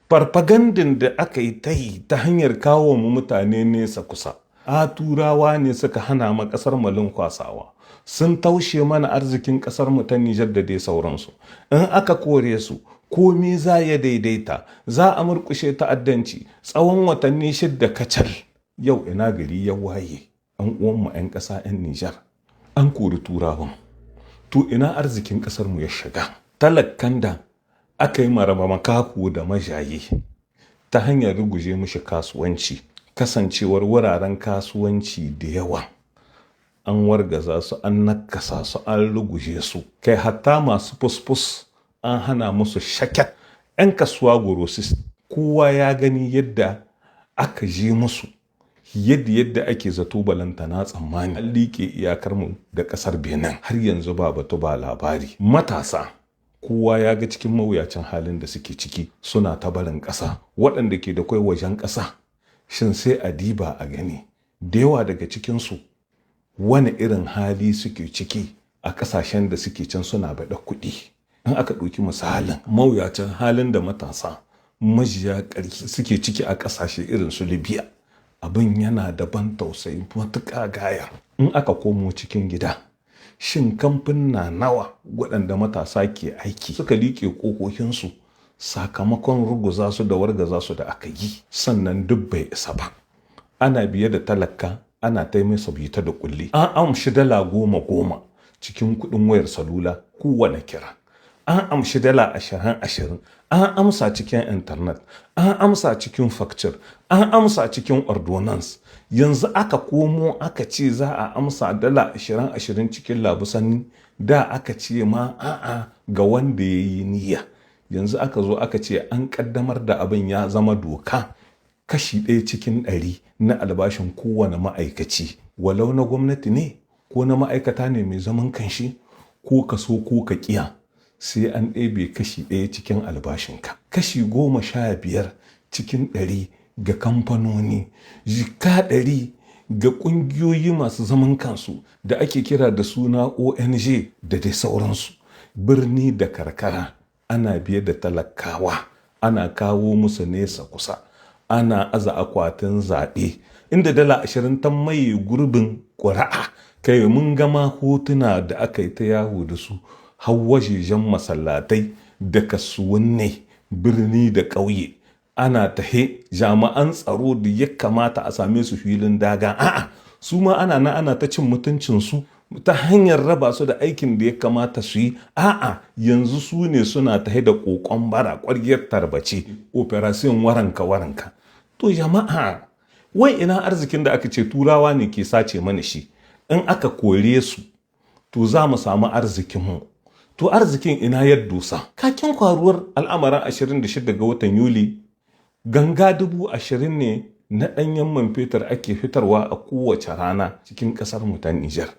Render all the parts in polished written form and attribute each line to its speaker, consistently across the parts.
Speaker 1: Farfagandin da aka yi ta hanyar kawo mu mutane nesa kusa. Turawa ne suka hana ma ƙasar mu kwasawa. Sun taushe mana arzikin ƙasar mu ta Nijar da dai sauransu. In aka kore su, komi za ya daidaita, za a murƙushe ta'addanci tsawon watanni 6 kacal. Yau ina gari ya waye, an uwanmu 'yan ƙasa 'yan Nijar. An kori turawan. To ina arzikin ƙasar mu ya shiga. Talakkan da aka yi maraba makaku da majaye ta hanyar ruguje mishi kasuwanci, kasancewar wuraren kasuwanci da yawa an wargaza su, an nakasa su, an ruguje su, kai hatta masu fusfus an hana musu shaket. 'Yan kasuwa gorosis kowa ya gani yadda aka je musu, yadda ake zato balantana tsammani. An liƙe iyakar mu da ƙasar Benin, har yanzu ba batu ba labari. Matasa kowa ya ga cikin mawuyacin halin da suke ciki, suna ta barin ƙasa. Waɗanda ke da kwai wajen ƙasa, shin sai a diba a gani da yawa daga cikinsu wani irin hali suke ciki a ƙasashen da suke can suna baɗa kuɗi. In aka ɗauki misalin mawuyacin halin da matasa majiya ƙarfi suke ciki a ƙasashe irin su Libya, abin yana da ban tausayi matuƙa gaya. In aka komo cikin gida, shin kamfuna nawa waɗanda matasa ke aiki suka liƙe ƙoƙoƙinsu sakamakon ruguza su da wargaza su da aka yi? Sannan duk bai isa ba, ana biye da talaka, ana taimasa bita da kulli. An amshi dala 10 cikin kuɗin wayar salula kowane kira. An amshi dala 20, an amsa cikin intanet, an amsa cikin facture, an amsa cikin ordonance. Yanzu aka komo aka ce za a amsa dala 20 cikin labusanni, da aka ce ma a'a ga wanda ya yi niyya. Yanzu aka zo aka ce an kaddamar da abin ya zama doka. Kashi 1 cikin 100 na albashin kowane ma'aikaci, walau na gwamnati ne ko na ma'aikata ne mai zaman kanshi, ko ka so ko ka kiya, sai an ɗebe kashi 1 cikin albashinka. Kashi 15 cikin 100 ga kamfanoni, jika 100 ga ƙungiyoyi masu zaman kansu da ake kira da suna ONG da dai sauransu. Birni da karkara ana biye da talakawa, ana kawo musu nesa kusa, ana aza akwatin zaɓe inda dala 20 ta maye gurbin ƙuri'a. Kai mun gama hotuna da aka yi ta yawo da su har wajejen masallatai da kasuwanni, birni da ƙauye. Ana tahe jami'an tsaro da ya kamata a same su filin daga, a'a su ma ana ta cin mutuncinsu ta hanyar raba su da aikin da ya kamata su yi. A'a yanzu su ne suna tahe da ƙoƙon bara, ƙwaryar tarbace, operation waranka. To jama'a, wai ina arzikin da aka ce turawa ne ke sace mana shi? In aka kore su, to za mu samu arzikinmu. To arzikin ina ya dosa? Kakin kwaruwar al'amarin 26 ga watan Yuli, ganga 20,000 ne na ɗanyen man fetur ake fitarwa a kowace rana cikin ƙasar mu ta Nijar.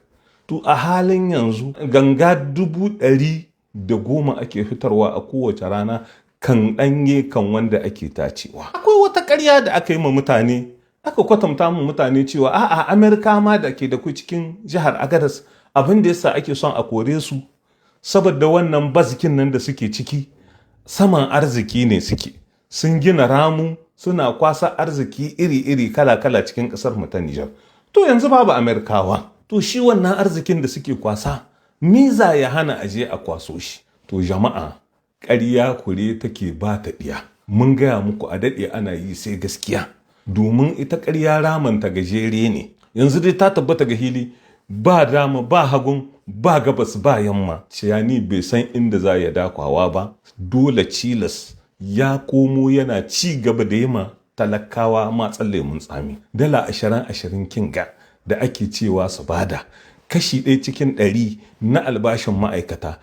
Speaker 1: To a halin yanzu ganga 110,000 ake fitarwa a kowace rana, kan ɗanye kan wanda ake tacewa. Akwai wata ƙarya da aka yi ma mutane, aka kwatanta mu mutane cewa a'a Amerika ma da ke da ku cikin jihar Agadas, abin da yasa ake son a kore su saboda wannan bazikin nan da suke ciki, saman arziki ne suke. Sun gina ramu suna kwasa arziki iri-iri kala-kala cikin ƙasar mu ta Nijar. To yanzu babu Amerikawa. To shi wannan arzikin da suke kwasa, miza ya hana aje a kwaso shi. To jama'a, ƙarya kure take ba ta ɗiya. Mun gaya muku a daɗe ana yi sai gaskiya. Domin ita ƙarya ramanta gajere ne. Yanzu dai ta tabbata ga hili, ba dama ba hagun ba gabas ba yamma. Ciyani bai san inda za ya dakwawa ba. Dole cilas ya komo yana ci gaba da yima talakawa matsan lemun tsami. Dala 20 kinga da ake cewa su bada, kashi 1 cikin 100 na albashin ma'aikata.